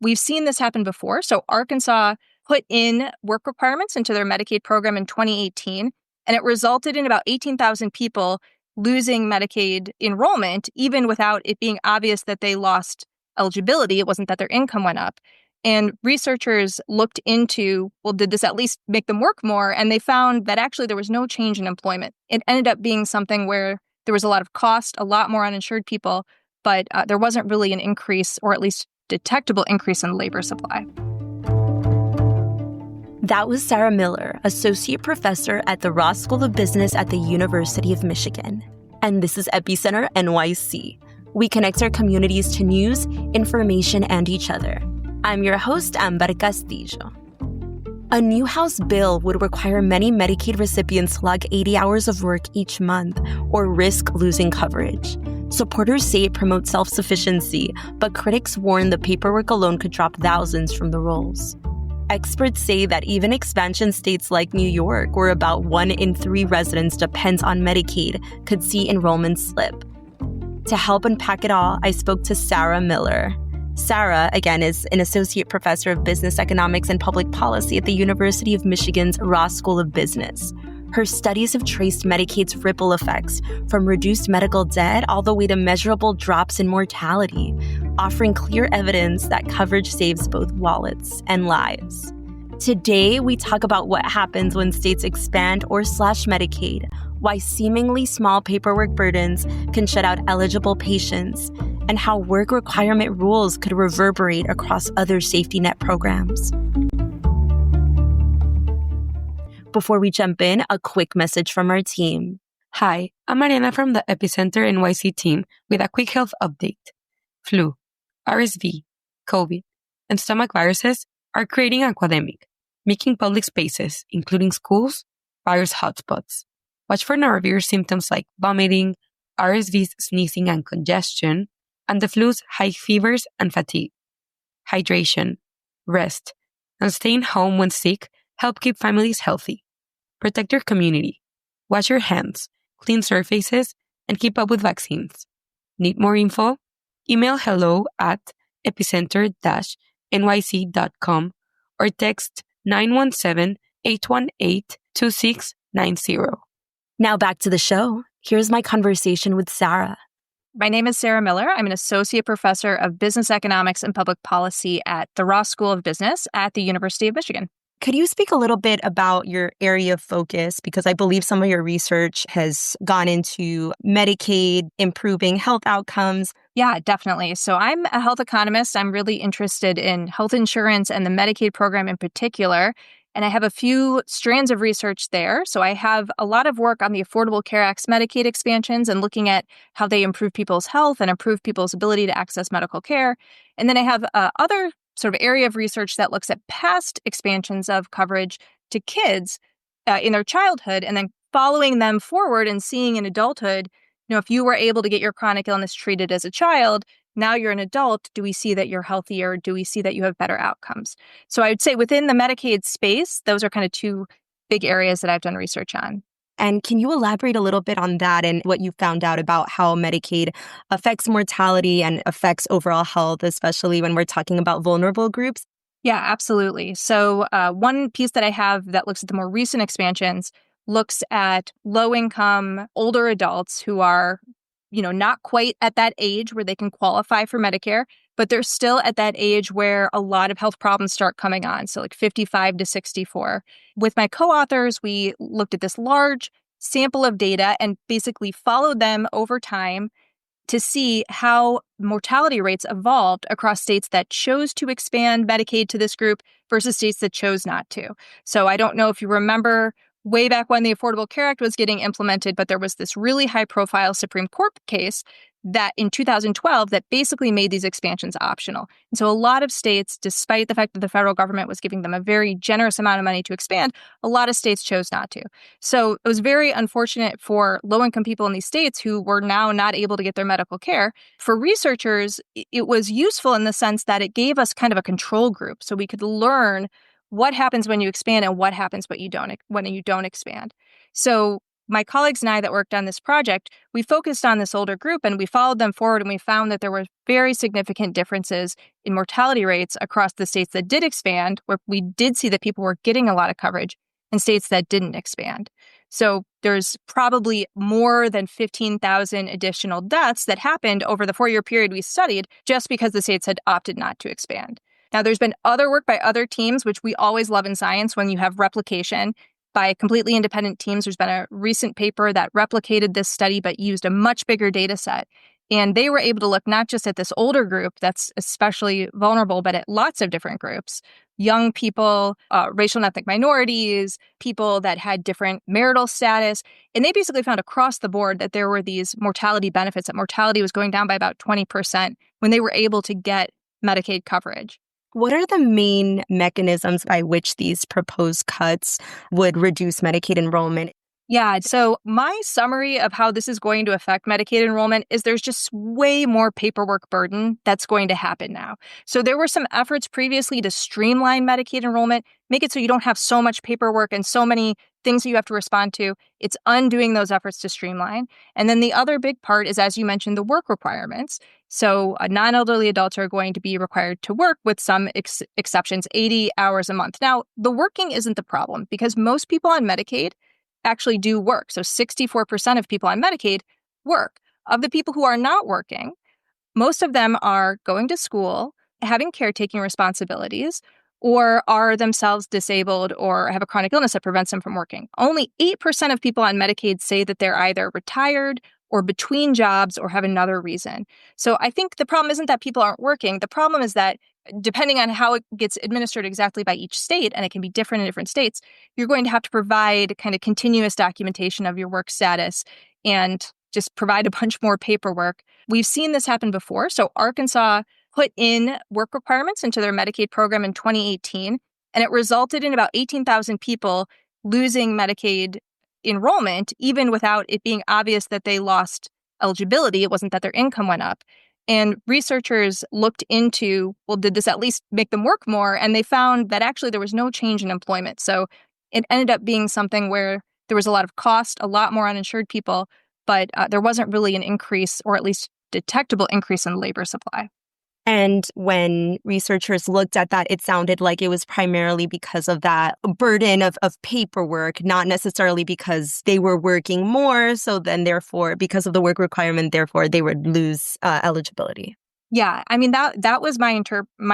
we've seen this happen before. So Arkansas put in work requirements into their Medicaid program in 2018, and it resulted in about 18,000 people losing Medicaid enrollment, even without it being obvious that they lost eligibility. It wasn't that their income went up. And researchers looked into, well, did this at least make them work more? And they found that actually there was no change in employment. It ended up being something where there was a lot of cost, a lot more uninsured people, but there wasn't really an increase, or at least detectable increase in labor supply. That was Sarah Miller, associate professor at the Ross School of Business at the University of Michigan. And this is Epicenter NYC. We connect our communities to news, information, and each other. I'm your host, Amber Castillo. A new House bill would require many Medicaid recipients to log 80 hours of work each month or risk losing coverage. Supporters say it promotes self-sufficiency, but critics warn the paperwork alone could drop thousands from the rolls. Experts say that even expansion states like New York, where about 1 in 3 residents depends on Medicaid, could see enrollment slip. To help unpack it all, I spoke to Sarah Miller. Sarah, again, is an associate professor of business economics and public policy at the University of Michigan's Ross School of Business. Her studies have traced Medicaid's ripple effects, from reduced medical debt all the way to measurable drops in mortality, offering clear evidence that coverage saves both wallets and lives. Today, we talk about what happens when states expand or slash Medicaid, why seemingly small paperwork burdens can shut out eligible patients, and how work requirement rules could reverberate across other safety net programs. Before we jump in, a quick message from our team. Hi, I'm Mariana from the Epicenter NYC team with a quick health update. Flu, RSV, COVID, and stomach viruses are creating an epidemic, making public spaces, including schools, virus hotspots. Watch for norovirus symptoms like vomiting, RSV's sneezing and congestion, and the flu's high fevers and fatigue. Hydration, rest, and staying home when sick help keep families healthy. Protect your community. Wash your hands, clean surfaces, and keep up with vaccines. Need more info? Email hello@epicenter-nyc.com or text 917-818-2690. Now back to the show. Here's my conversation with Sarah. My name is Sarah Miller. I'm an associate professor of business economics and public policy at the Ross School of Business at the University of Michigan. Could you speak a little bit about your area of focus? Because I believe some of your research has gone into Medicaid, improving health outcomes. Yeah, definitely. So I'm a health economist. I'm really interested in health insurance and the Medicaid program in particular. And I have a few strands of research there. So I have a lot of work on the Affordable Care Act's Medicaid expansions and looking at how they improve people's health and improve people's ability to access medical care. And then I have other sort of area of research that looks at past expansions of coverage to kids in their childhood and then following them forward and seeing in adulthood, if you were able to get your chronic illness treated as a child, now you're an adult, do we see that you're healthier? Do we see that you have better outcomes? So I would say within the Medicaid space, those are kind of two big areas that I've done research on. And can you elaborate a little bit on that and what you found out about how Medicaid affects mortality and affects overall health, especially when we're talking about vulnerable groups? Yeah, absolutely. So one piece that I have that looks at the more recent expansions looks at low-income older adults who are, not quite at that age where they can qualify for Medicare, but they're still at that age where a lot of health problems start coming on. So like 55 to 64. With my co-authors, we looked at this large sample of data and basically followed them over time to see how mortality rates evolved across states that chose to expand Medicaid to this group versus states that chose not to. So I don't know if you remember way back when the Affordable Care Act was getting implemented, but there was this really high-profile Supreme Court case that in 2012 that basically made these expansions optional. And so a lot of states, despite the fact that the federal government was giving them a very generous amount of money to expand, a lot of states chose not to. So it was very unfortunate for low-income people in these states who were now not able to get their medical care. For researchers, it was useful in the sense that it gave us kind of a control group so we could learn what happens when you expand and what happens when you don't expand. So my colleagues and I that worked on this project, we focused on this older group and we followed them forward, and we found that there were very significant differences in mortality rates across the states that did expand, where we did see that people were getting a lot of coverage, and states that didn't expand. So there's probably more than 15,000 additional deaths that happened over the 4-year period we studied just because the states had opted not to expand. Now, there's been other work by other teams, which we always love in science when you have replication by completely independent teams. There's been a recent paper that replicated this study but used a much bigger data set. And they were able to look not just at this older group that's especially vulnerable, but at lots of different groups. Young people, racial and ethnic minorities, people that had different marital status. And they basically found across the board that there were these mortality benefits, that mortality was going down by about 20% when they were able to get Medicaid coverage. What are the main mechanisms by which these proposed cuts would reduce Medicaid enrollment? Yeah, so my summary of how this is going to affect Medicaid enrollment is there's just way more paperwork burden that's going to happen now. So there were some efforts previously to streamline Medicaid enrollment, make it so you don't have so much paperwork and so many things that you have to respond to. It's undoing those efforts to streamline. And then the other big part is, as you mentioned, the work requirements. So non-elderly adults are going to be required to work with some exceptions, 80 hours a month. Now, the working isn't the problem because most people on Medicaid actually do work. So 64% of people on Medicaid work. Of the people who are not working, most of them are going to school, having caretaking responsibilities, or are themselves disabled or have a chronic illness that prevents them from working. Only 8% of people on Medicaid say that they're either retired or between jobs or have another reason. So I think the problem isn't that people aren't working. The problem is that depending on how it gets administered exactly by each state, and it can be different in different states, you're going to have to provide kind of continuous documentation of your work status and just provide a bunch more paperwork. We've seen this happen before. So Arkansas put in work requirements into their Medicaid program in 2018, and it resulted in about 18,000 people losing Medicaid enrollment, even without it being obvious that they lost eligibility. It wasn't that their income went up. And researchers looked into, well, did this at least make them work more? And they found that actually there was no change in employment. So it ended up being something where there was a lot of cost, a lot more uninsured people, but there wasn't really an increase, or at least detectable increase in the labor supply. And when researchers looked at that, it sounded like it was primarily because of that burden of paperwork, not necessarily because they were working more. So then, therefore, because of the work requirement, therefore, they would lose eligibility. Yeah, I mean, that was my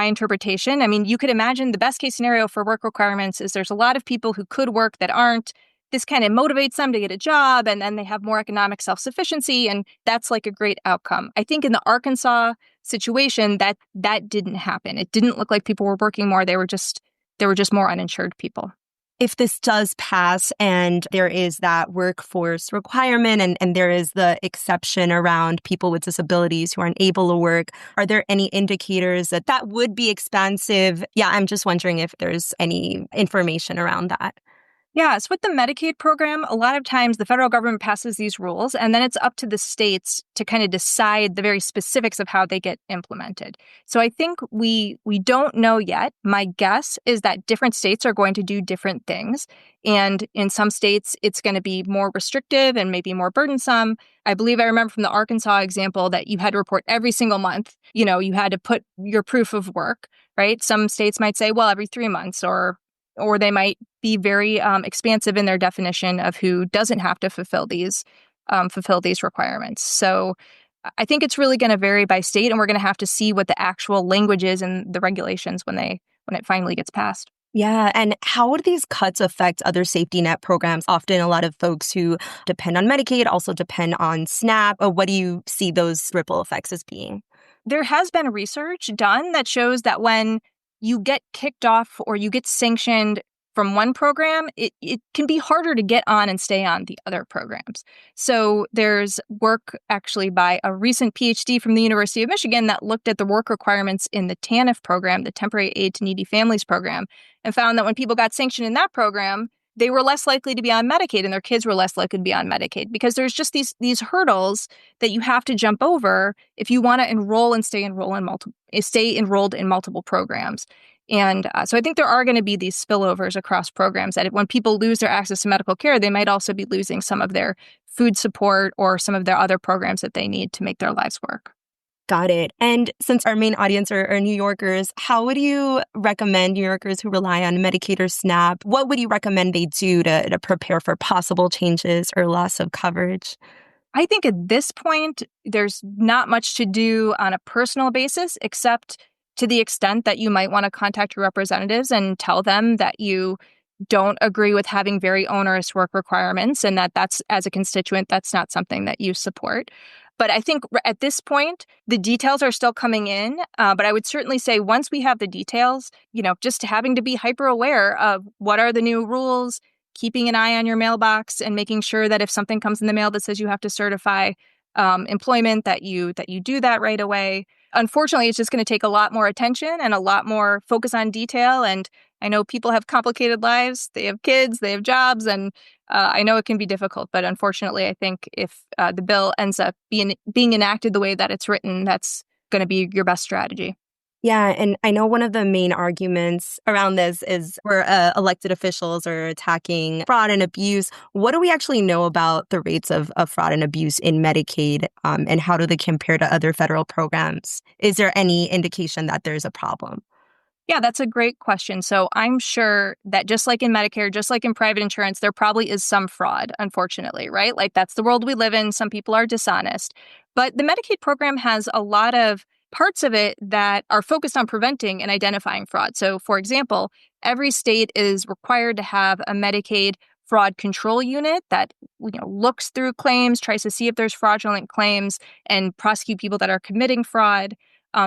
interpretation. I mean, you could imagine the best case scenario for work requirements is there's a lot of people who could work that aren't. This kind of motivates them to get a job, and then they have more economic self-sufficiency, and that's like a great outcome. I think in the Arkansas situation, that didn't happen. It didn't look like people were working more. They were just more uninsured people. If this does pass and there is that workforce requirement and there is the exception around people with disabilities who aren't able to work, are there any indicators that would be expansive? Yeah, I'm just wondering if there's any information around that. Yeah, so with the Medicaid program, a lot of times the federal government passes these rules, and then it's up to the states to kind of decide the very specifics of how they get implemented. So I think we don't know yet. My guess is that different states are going to do different things. And in some states, it's going to be more restrictive and maybe more burdensome. I believe I remember from the Arkansas example that you had to report every single month. You know, you had to put your proof of work, right? Some states might say, well, every 3 months, or they might be very expansive in their definition of who doesn't have to fulfill these requirements. So I think it's really going to vary by state, and we're going to have to see what the actual language is and the regulations when it finally gets passed. Yeah. And how would these cuts affect other safety net programs? Often a lot of folks who depend on Medicaid also depend on SNAP. What do you see those ripple effects as being? There has been research done that shows that when you get kicked off or you get sanctioned from one program, it can be harder to get on and stay on the other programs. So there's work actually by a recent PhD from the University of Michigan that looked at the work requirements in the TANF program, the Temporary Aid to Needy Families program, and found that when people got sanctioned in that program, they were less likely to be on Medicaid and their kids were less likely to be on Medicaid because there's just these hurdles that you have to jump over if you want to stay enrolled in multiple programs. And so I think there are going to be these spillovers across programs that when people lose their access to medical care, they might also be losing some of their food support or some of their other programs that they need to make their lives work. Got it. And since our main audience are New Yorkers, how would you recommend New Yorkers who rely on Medicaid or SNAP, what would you recommend they do to prepare for possible changes or loss of coverage? I think at this point, there's not much to do on a personal basis, except to the extent that you might want to contact your representatives and tell them that you don't agree with having very onerous work requirements and that's, as a constituent, that's not something that you support. But I think at this point, the details are still coming in. But I would certainly say once we have the details, just having to be hyper aware of what are the new rules, keeping an eye on your mailbox and making sure that if something comes in the mail that says you have to certify employment, that you do that right away. Unfortunately, it's just going to take a lot more attention and a lot more focus on detail. And I know people have complicated lives. They have kids, they have jobs, and I know it can be difficult. But unfortunately, I think if the bill ends up being enacted the way that it's written, that's going to be your best strategy. Yeah, and I know one of the main arguments around this is where elected officials are attacking fraud and abuse. What do we actually know about the rates of fraud and abuse in Medicaid, and how do they compare to other federal programs? Is there any indication that there's a problem? Yeah, that's a great question. So I'm sure that just like in Medicare, just like in private insurance, there probably is some fraud, unfortunately, right? Like that's the world we live in. Some people are dishonest. But the Medicaid program has a lot of parts of it that are focused on preventing and identifying fraud. So, for example, every state is required to have a Medicaid fraud control unit that looks through claims, tries to see if there's fraudulent claims, and prosecute people that are committing fraud.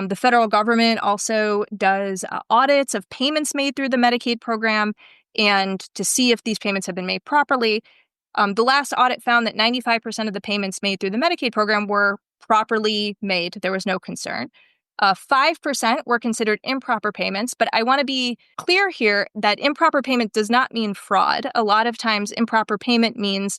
The federal government also does audits of payments made through the Medicaid program and to see if these payments have been made properly. The last audit found that 95% of the payments made through the Medicaid program were properly made. There was no concern. 5% were considered improper payments, but I want to be clear here that improper payment does not mean fraud. A lot of times, improper payment means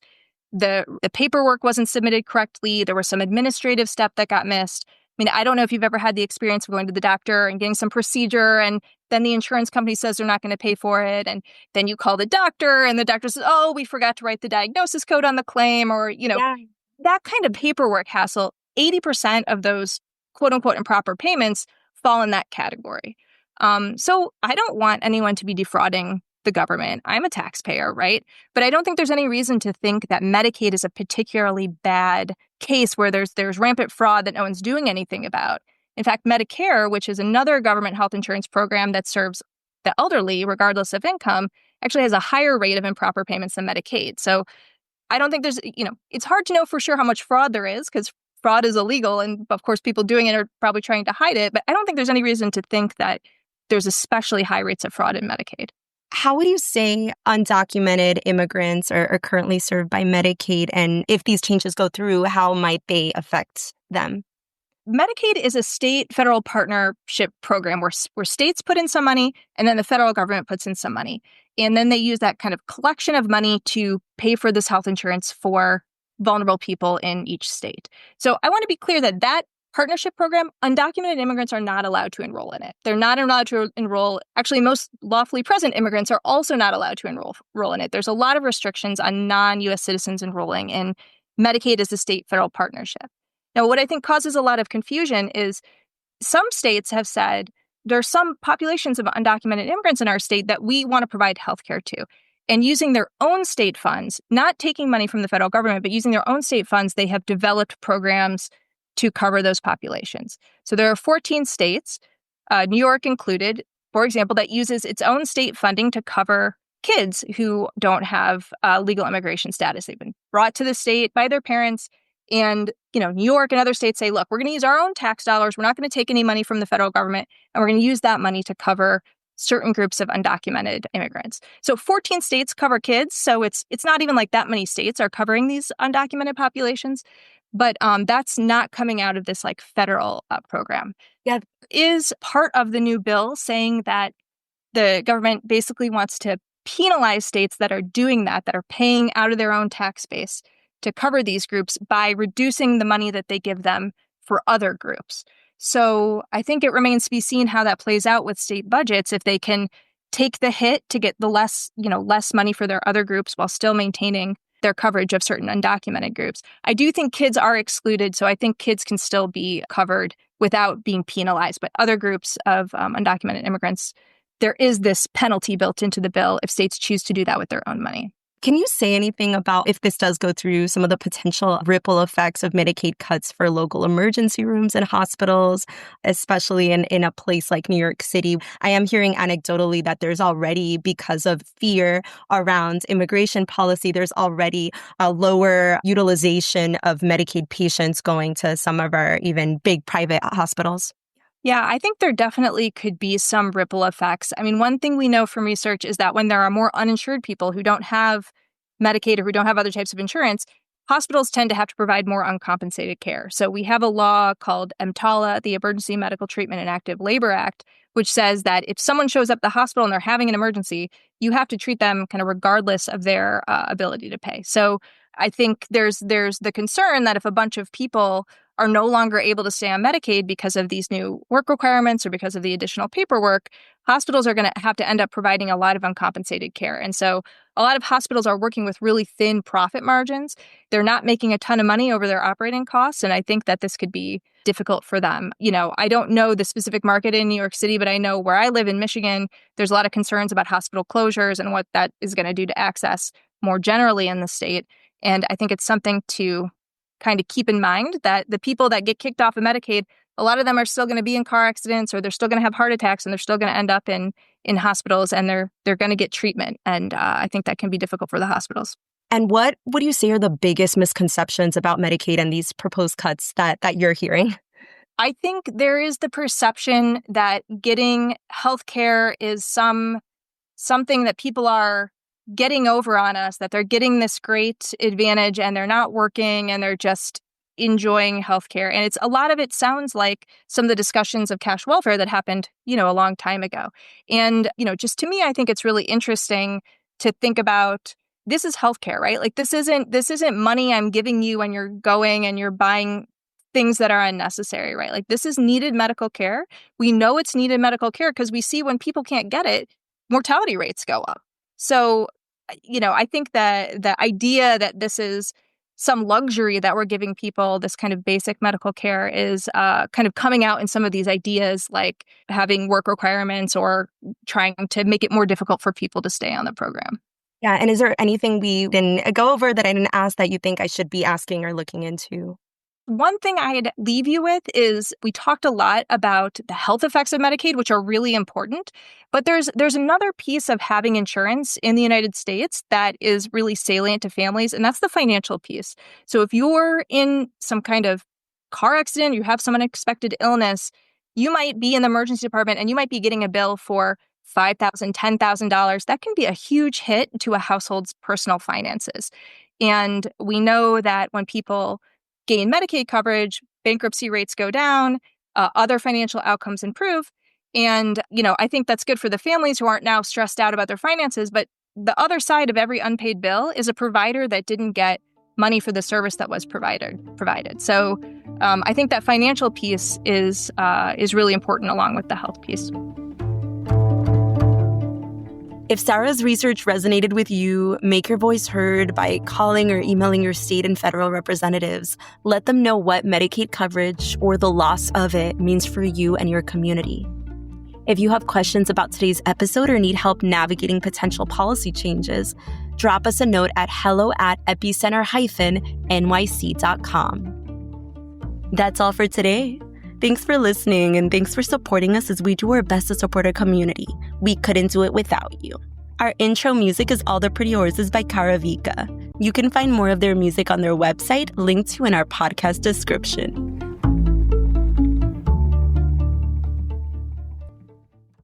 the paperwork wasn't submitted correctly. There was some administrative step that got missed. I mean, I don't know if you've ever had the experience of going to the doctor and getting some procedure, and then the insurance company says they're not going to pay for it. And then you call the doctor, and the doctor says, oh, we forgot to write the diagnosis code on the claim, or, Yeah. that kind of paperwork hassle. 80% of those quote unquote improper payments fall in that category. So I don't want anyone to be defrauding the government. I'm a taxpayer, right? But I don't think there's any reason to think that Medicaid is a particularly bad case where there's rampant fraud that no one's doing anything about. In fact, Medicare, which is another government health insurance program that serves the elderly regardless of income, actually has a higher rate of improper payments than Medicaid. So I don't think it's hard to know for sure how much fraud there is because fraud is illegal. And of course, people doing it are probably trying to hide it. But I don't think there's any reason to think that there's especially high rates of fraud in Medicaid. How would you say undocumented immigrants are currently served by Medicaid? And if these changes go through, how might they affect them? Medicaid is a state-federal partnership program where states put in some money and then the federal government puts in some money. And then they use that kind of collection of money to pay for this health insurance for vulnerable people in each state. So I want to be clear that partnership program, undocumented immigrants are not allowed to enroll in it. They're not allowed to enroll. Actually, most lawfully present immigrants are also not allowed to enroll in it. There's a lot of restrictions on non-U.S. citizens enrolling, and Medicaid is a state-federal partnership. Now, what I think causes a lot of confusion is some states have said there are some populations of undocumented immigrants in our state that we want to provide healthcare to. And using their own state funds, not taking money from the federal government, but using their own state funds, they have developed programs to cover those populations. So there are 14 states, New York included, for example, that uses its own state funding to cover kids who don't have legal immigration status. They've been brought to the state by their parents. And, New York and other states say, look, we're going to use our own tax dollars. We're not going to take any money from the federal government. And we're going to use that money to cover certain groups of undocumented immigrants. So 14 states cover kids. So it's not even like that many states are covering these undocumented populations. But that's not coming out of this federal program. Yeah. Is part of the new bill saying that the government basically wants to penalize states that are doing that are paying out of their own tax base to cover these groups by reducing the money that they give them for other groups. So I think it remains to be seen how that plays out with state budgets, if they can take the hit to get the less money for their other groups while still maintaining their coverage of certain undocumented groups. I do think kids are excluded, so I think kids can still be covered without being penalized. But other groups of undocumented immigrants, there is this penalty built into the bill if states choose to do that with their own money. Can you say anything about, if this does go through, some of the potential ripple effects of Medicaid cuts for local emergency rooms and hospitals, especially in a place like New York City? I am hearing anecdotally that there's already, because of fear around immigration policy, there's already a lower utilization of Medicaid patients going to some of our even big private hospitals. Yeah, I think there definitely could be some ripple effects. I mean, one thing we know from research is that when there are more uninsured people who don't have Medicaid or who don't have other types of insurance, hospitals tend to have to provide more uncompensated care. So we have a law called EMTALA, the Emergency Medical Treatment and Active Labor Act, which says that if someone shows up at the hospital and they're having an emergency, you have to treat them kind of regardless of their ability to pay. So I think there's the concern that if a bunch of people are no longer able to stay on Medicaid because of these new work requirements or because of the additional paperwork, hospitals are going to have to end up providing a lot of uncompensated care. And so a lot of hospitals are working with really thin profit margins. They're not making a ton of money over their operating costs. And I think that this could be difficult for them. I don't know the specific market in New York City, but I know where I live in Michigan, there's a lot of concerns about hospital closures and what that is going to do to access more generally in the state. And I think it's something to kind of keep in mind, that the people that get kicked off of Medicaid, a lot of them are still going to be in car accidents, or they're still going to have heart attacks, and they're still going to end up in hospitals, and they're going to get treatment. And I think that can be difficult for the hospitals. And what would you say are the biggest misconceptions about Medicaid and these proposed cuts that you're hearing? I think there is the perception that getting health care is something that people are getting over on us, that they're getting this great advantage and they're not working and they're just enjoying healthcare. And a lot of it sounds like some of the discussions of cash welfare that happened, a long time ago. And, just to me, I think it's really interesting to think about, this is healthcare, right? Like this isn't money I'm giving you when you're going and you're buying things that are unnecessary, right? Like this is needed medical care. We know it's needed medical care because we see when people can't get it, mortality rates go up. So, I think that the idea that this is some luxury that we're giving people, this kind of basic medical care, is kind of coming out in some of these ideas, like having work requirements or trying to make it more difficult for people to stay on the program. Yeah. And is there anything we didn't go over that I didn't ask that you think I should be asking or looking into? One thing I'd leave you with is, we talked a lot about the health effects of Medicaid, which are really important, but there's another piece of having insurance in the United States that is really salient to families, and that's the financial piece. So if you're in some kind of car accident, you have some unexpected illness, you might be in the emergency department and you might be getting a bill for $5,000, $10,000. That can be a huge hit to a household's personal finances. And we know that when people gain Medicaid coverage, bankruptcy rates go down, other financial outcomes improve. And, I think that's good for the families who aren't now stressed out about their finances. But the other side of every unpaid bill is a provider that didn't get money for the service that was provided. So I think that financial piece is really important, along with the health piece. If Sarah's research resonated with you, make your voice heard by calling or emailing your state and federal representatives. Let them know what Medicaid coverage or the loss of it means for you and your community. If you have questions about today's episode or need help navigating potential policy changes, drop us a note at hello@epicenter-nyc.com. That's all for today. Thanks for listening, and thanks for supporting us as we do our best to support our community. We couldn't do it without you. Our intro music is All the Pretty Horses by Karavika. You can find more of their music on their website, linked to in our podcast description.